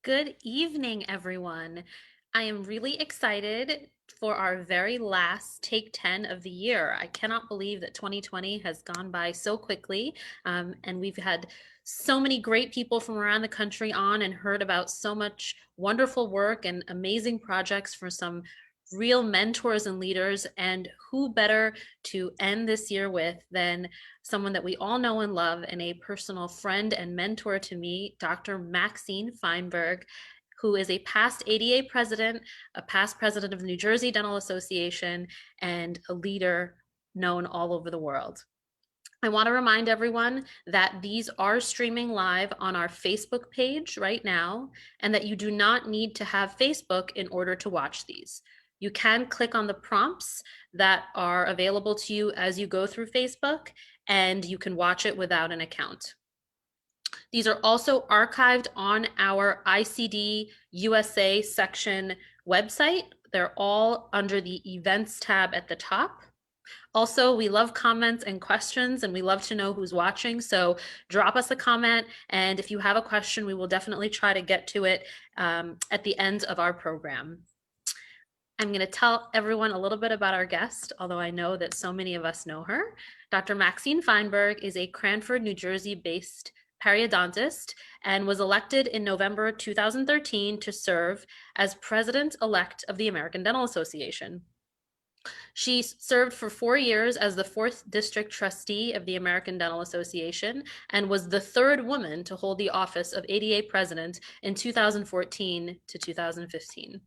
Good evening, everyone. I am really excited for our very last Take 10 of the year. I cannot believe that 2020 has gone by so quickly, and we've had so many great people from around the country on and heard about so much wonderful work and amazing projects for some real mentors and leaders. And who better to end this year with than someone that we all know and love and a personal friend and mentor to me, Dr. Maxine Feinberg, who is a past ADA president, a past president of the New Jersey Dental Association, and a leader known all over the world. I want to remind everyone that these are streaming live on our Facebook page right now, and that you do not need to have Facebook in order to watch these. You can click on the prompts that are available to you as you go through Facebook, and you can watch it without an account. These are also archived on our ICD USA section website. They're all under the events tab at the top. Also, we love comments and questions, and we love to know who's watching. So drop us a comment, and if you have a question, we will definitely try to get to it at the end of our program. I'm going to tell everyone a little bit about our guest, although I know that so many of us know her. Dr. Maxine Feinberg is a Cranford, New Jersey-based periodontist and was elected in November 2013 to serve as president-elect of the American Dental Association. She served for 4 years as the 4th District Trustee of the American Dental Association and was the third woman to hold the office of ADA President in 2014 to 2015.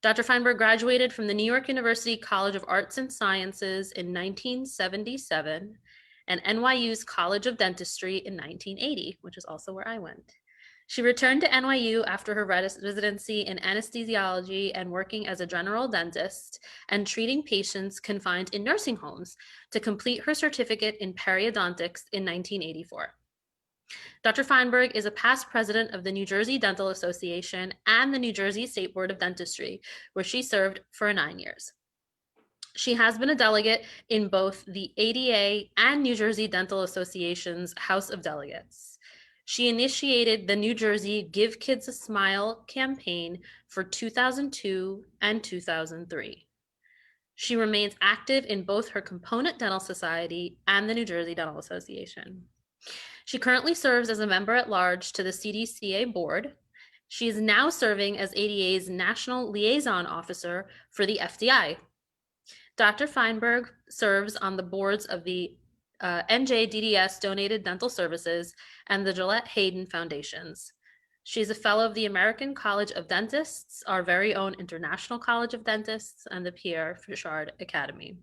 Dr. Feinberg graduated from the New York University College of Arts and Sciences in 1977 and NYU's College of Dentistry in 1980, which is also where I went. She returned to NYU after her residency in anesthesiology and working as a general dentist and treating patients confined in nursing homes to complete her certificate in periodontics in 1984. Dr. Feinberg is a past president of the New Jersey Dental Association and the New Jersey State Board of Dentistry, where she served for 9 years. She has been a delegate in both the ADA and New Jersey Dental Association's House of Delegates. She initiated the New Jersey Give Kids a Smile campaign for 2002 and 2003. She remains active in both her component dental society and the New Jersey Dental Association. She currently serves as a member at large to the CDCA board. She is now serving as ADA's National Liaison Officer for the FDI. Dr. Feinberg serves on the boards of the NJDDS Donated Dental Services and the Gillette Hayden Foundations. She's a fellow of the American College of Dentists, our very own International College of Dentists, and the Pierre Fauchard Academy.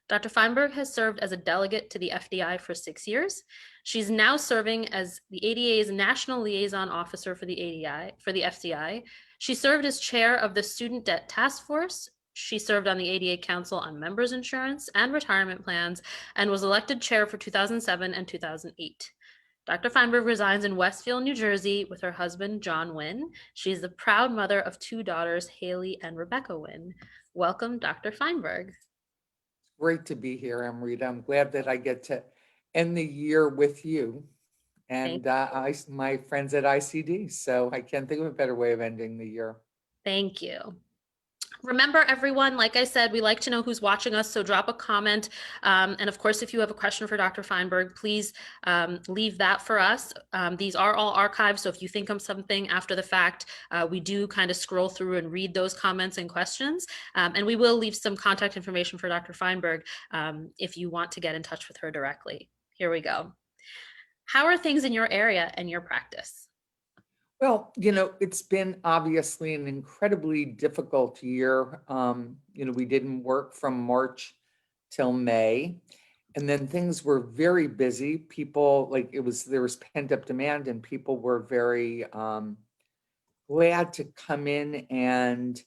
Dr. Feinberg has served as a delegate to the FDI for 6 years. She's now serving as the ADA's National Liaison Officer for the FDI. She served as chair of the Student Debt Task Force. She served on the ADA Council on Members Insurance and Retirement Plans and was elected chair for 2007 and 2008. Dr. Feinberg resides in Westfield, New Jersey with her husband, John Wynn. She's the proud mother of 2 daughters, Haley and Rebecca Wynn. Welcome, Dr. Feinberg. Great to be here, Amrita. I'm glad that I get to end the year with you and my friends at ICD. So I can't think of a better way of ending the year. Thank you. Remember, everyone, like I said, we like to know who's watching us, so drop a comment. And of course, if you have a question for Dr. Feinberg, please leave that for us. These are all archived, so if you think of something after the fact, we do kind of scroll through and read those comments and questions. And we will leave some contact information for Dr. Feinberg if you want to get in touch with her directly. Here we go. How are things in your area and your practice? Well, it's been obviously an incredibly difficult year. We didn't work from March till May, and then things were very busy. People, there was pent-up demand, and people were very glad to come in. And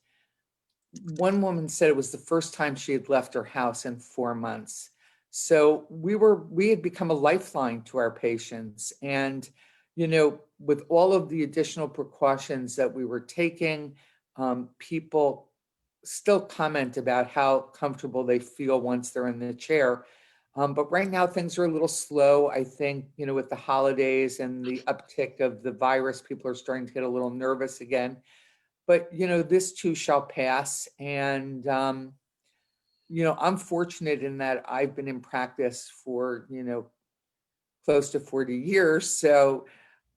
one woman said it was the first time she had left her house in 4 months. So we had become a lifeline to our patients. And with all of the additional precautions that we were taking, people still comment about how comfortable they feel once they're in the chair. But right now things are a little slow. I think, with the holidays and the uptick of the virus, people are starting to get a little nervous again. But, this too shall pass. And, I'm fortunate in that I've been in practice for, close to 40 years. So,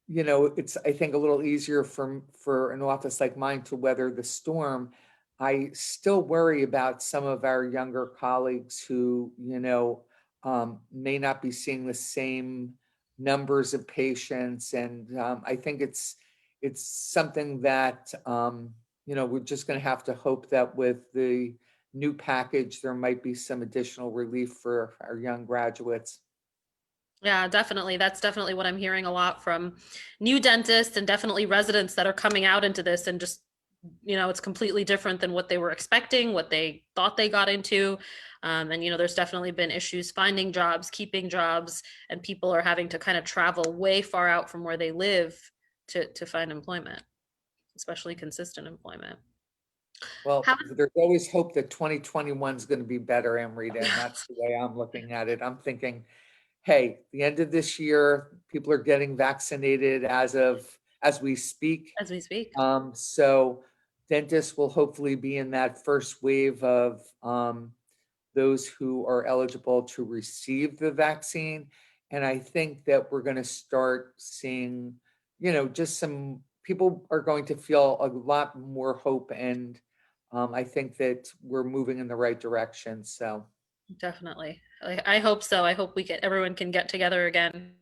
it's, I think, a little easier for an office like mine to weather the storm. I still worry about some of our younger colleagues who, may not be seeing the same numbers of patients, and I think it's something that we're just going to have to hope that with the new package there might be some additional relief for our young graduates. Yeah, definitely. That's definitely what I'm hearing a lot from new dentists and definitely residents that are coming out into this and just, it's completely different than what they were expecting, what they thought they got into. And, there's definitely been issues finding jobs, keeping jobs, and people are having to kind of travel way far out from where they live to find employment, especially consistent employment. Well, How, there's always hope that 2021 is going to be better, Amrita, and that's the way I'm looking at it. I'm thinking, hey, the end of this year, people are getting vaccinated as we speak. as we speak? So dentists will hopefully be in that first wave of those who are eligible to receive the vaccine. And I think that we're going to start seeing, just some people are going to feel a lot more hope. And I think that we're moving in the right direction. So, Definitely. I hope so. I hope everyone can get together again.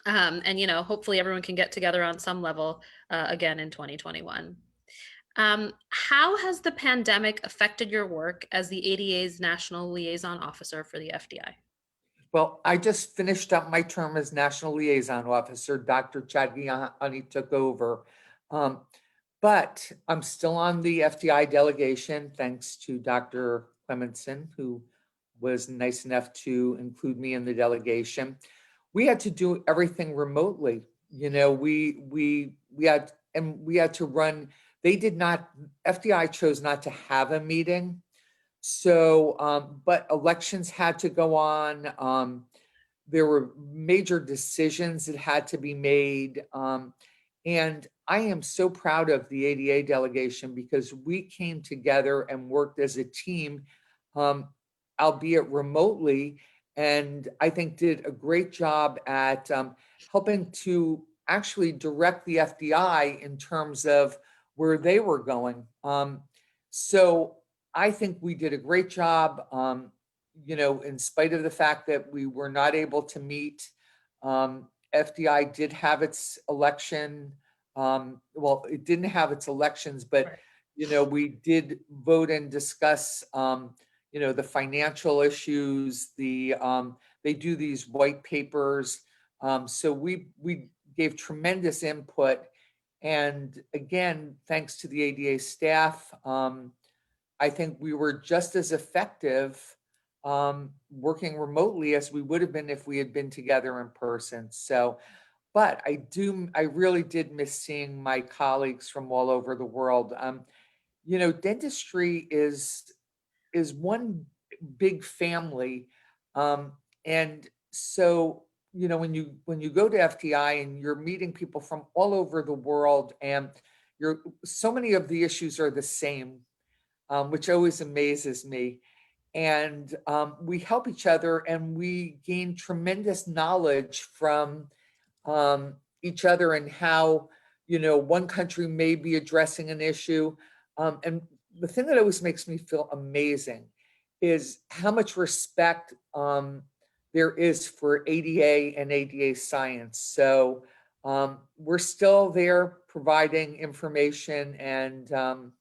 And hopefully everyone can get together on some level again in 2021. How has the pandemic affected your work as the ADA's National Liaison Officer for the FDI? well, I just finished up my term as National Liaison Officer. Dr. Chadgiani took over. Um, but I'm still on the FDI delegation, thanks to Dr. Clemenson, who was nice enough to include me in the delegation. We had to do everything remotely. We had to run. They did not. FDI chose not to have a meeting, so but elections had to go on. There were major decisions that had to be made. And I am so proud of the ADA delegation because we came together and worked as a team, um, albeit remotely, and I think did a great job at helping to actually direct the FDI in terms of where they were going. So I think we did a great job. In spite of the fact that we were not able to meet, FDI did have its election. Well, it didn't have its elections, but Right. we did vote and discuss, the financial issues. They do these white papers, so we gave tremendous input. And again, thanks to the ADA staff, I think we were just as effective working remotely as we would have been if we had been together in person. So, but I really did miss seeing my colleagues from all over the world. Dentistry is one big family, and so when you go to FTI and you're meeting people from all over the world, and you're so many of the issues are the same, which always amazes me. And we help each other and we gain tremendous knowledge from each other and how, one country may be addressing an issue. And the thing that always makes me feel amazing is how much respect there is for ADA and ADA science. So we're still there providing information and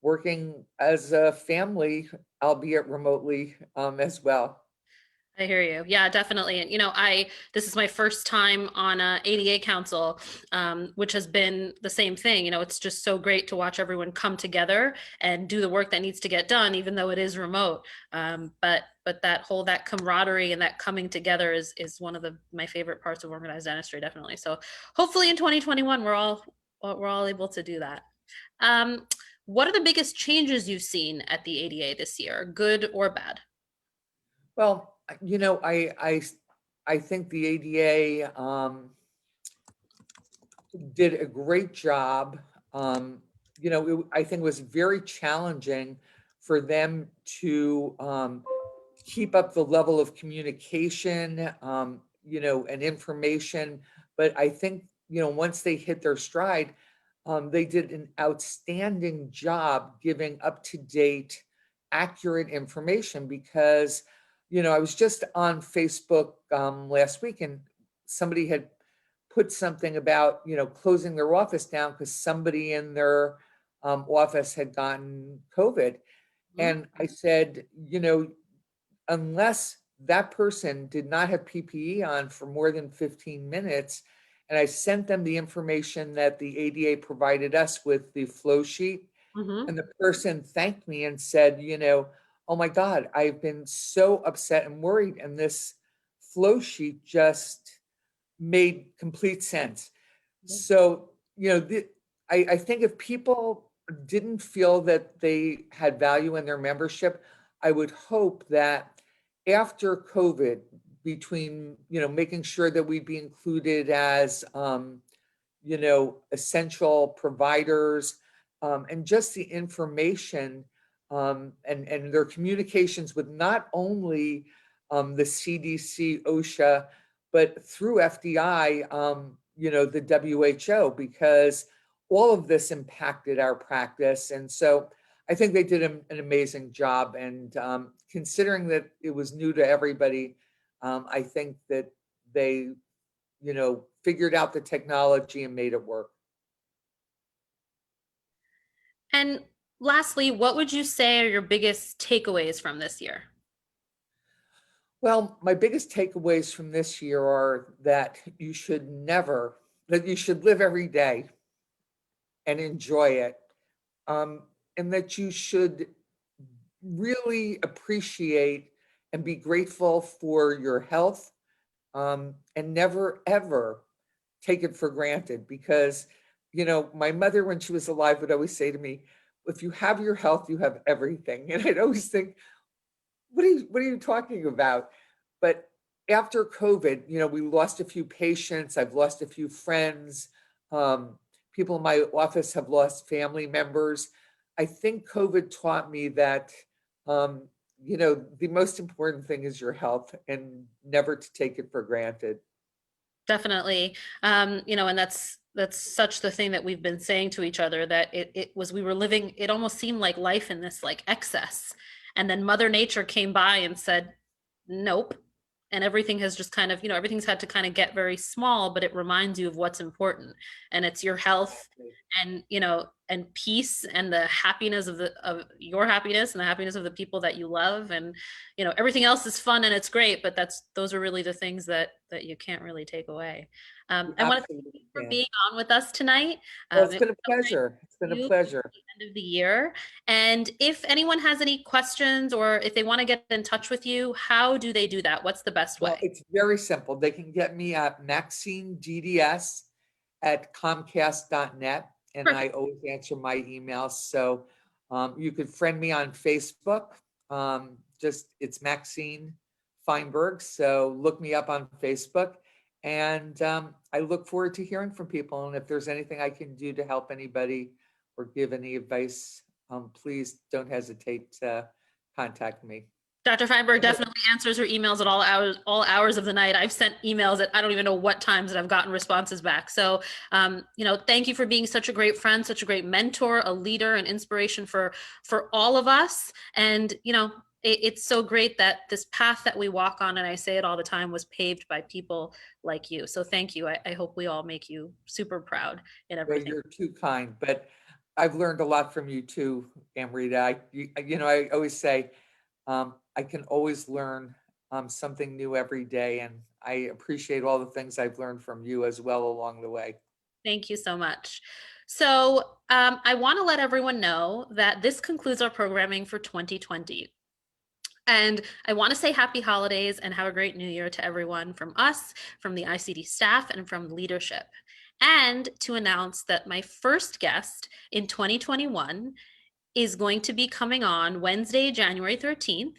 working as a family, albeit remotely, as well. I hear you. Yeah, definitely. And this is my first time on a ADA council, which has been the same thing. It's just so great to watch everyone come together and do the work that needs to get done, even though it is remote. But that camaraderie and that coming together is one of my favorite parts of organized dentistry, definitely. So hopefully in 2021 we're all able to do that. Um, What are the biggest changes you've seen at the ADA this year, good or bad? Well, I think the ADA did a great job. Um, I think it was very challenging for them to keep up the level of communication, and information. But I think, once they hit their stride, they did an outstanding job giving up to date, accurate information because, I was just on Facebook last week and somebody had put something about, closing their office down because somebody in their office had gotten COVID. Mhm. And I said, unless that person did not have PPE on for more than 15 minutes, and I sent them the information that the ADA provided us with the flow sheet, Mhm. and the person thanked me and said, oh my God, I've been so upset and worried, and this flow sheet just made complete sense. So, I think if people didn't feel that they had value in their membership, I would hope that after COVID, between, making sure that we'd be included as, essential providers, and just the information, and their communications with not only the CDC, OSHA, but through FDI, the WHO, because all of this impacted our practice. And so I think they did an amazing job. And considering that it was new to everybody, I think that they, figured out the technology and made it work. And lastly, what would you say are your biggest takeaways from this year? Well, my biggest takeaways from this year are that you should live every day and enjoy it. Um, and that you should really appreciate and be grateful for your health, and never, ever take it for granted because, my mother, when she was alive, would always say to me, if you have your health, you have everything. And I'd always think, what are you talking about? But after COVID, we lost a few patients. I've lost a few friends. Um, People in my office have lost family members. I think COVID taught me that, the most important thing is your health and never to take it for granted. Definitely. And that's such the thing that we've been saying to each other, that it was, we were living, it almost seemed like life in this like excess. And then Mother Nature came by and said, nope. And everything has just kind of, everything's had to kind of get very small, but it reminds you of what's important. And it's your health and, and peace and the happiness of your happiness and the happiness of the people that you love. And, everything else is fun and it's great, but those are really the things that you can't really take away. You I want to thank you absolutely for can. being on with us tonight. Well, it's It been a was so great pleasure. It's been to a see you pleasure. at the end of the year. And if anyone has any questions or if they want to get in touch with you, how do they do that? What's the best Well, way? it's very simple. They can get me at MaxineGDS@Comcast.net, and I Perfect. always answer my emails. So you could friend me on Facebook. Just it's Maxine Feinberg. So look me up on Facebook. And I look forward to hearing from people. And if there's anything I can do to help anybody or give any advice, please don't hesitate to contact me. Dr. Feinberg definitely answers her emails at all hours of the night. I've sent emails at I don't even know what times that I've gotten responses back. So, thank you for being such a great friend, such a great mentor, a leader, and inspiration for all of us. And it's so great that this path that we walk on, and I say it all the time, was paved by people like you. So, thank you. I hope we all make you super proud in Well, everything. you're too kind, but I've learned a lot from you too, Amrita. I always say, I can always learn something new every day, and I appreciate all the things I've learned from you as well along the way. Thank you so much. So, I want to let everyone know that this concludes our programming for 2020. And I want to say happy holidays and have a great new year to everyone from us, from the ICD staff, and from leadership. and to announce that my first guest in 2021 is going to be coming on Wednesday, January 13th,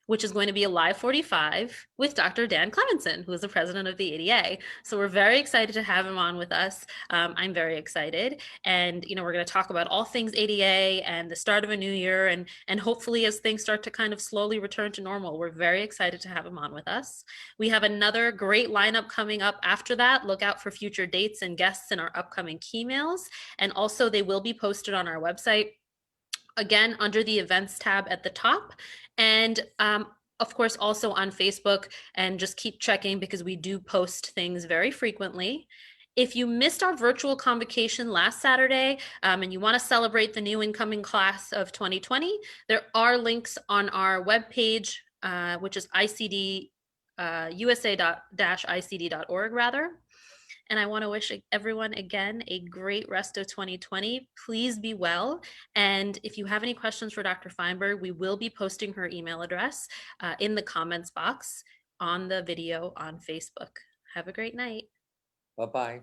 which is going to be a live 45 with Dr. Dan Clemenson, who is the president of the ADA. So we're very excited to have him on with us. I'm very excited. And, we're going to talk about all things ADA and the start of a new year. And hopefully, as things start to kind of slowly return to normal, we're very excited to have him on with us. We have another great lineup coming up after that. Look out for future dates and guests in our upcoming key mails. And also, they will be posted on our website, again, under the events tab at the top. And of course, also on Facebook, and just keep checking because we do post things very frequently. If you missed our virtual convocation last Saturday, and you want to celebrate the new incoming class of 2020, there are links on our webpage, which is ICD, usa-icd.org rather. And I want to wish everyone again a great rest of 2020. Please be well. And if you have any questions for Dr. Feinberg, we will be posting her email address in the comments box on the video on Facebook. Have a great night. Bye-bye.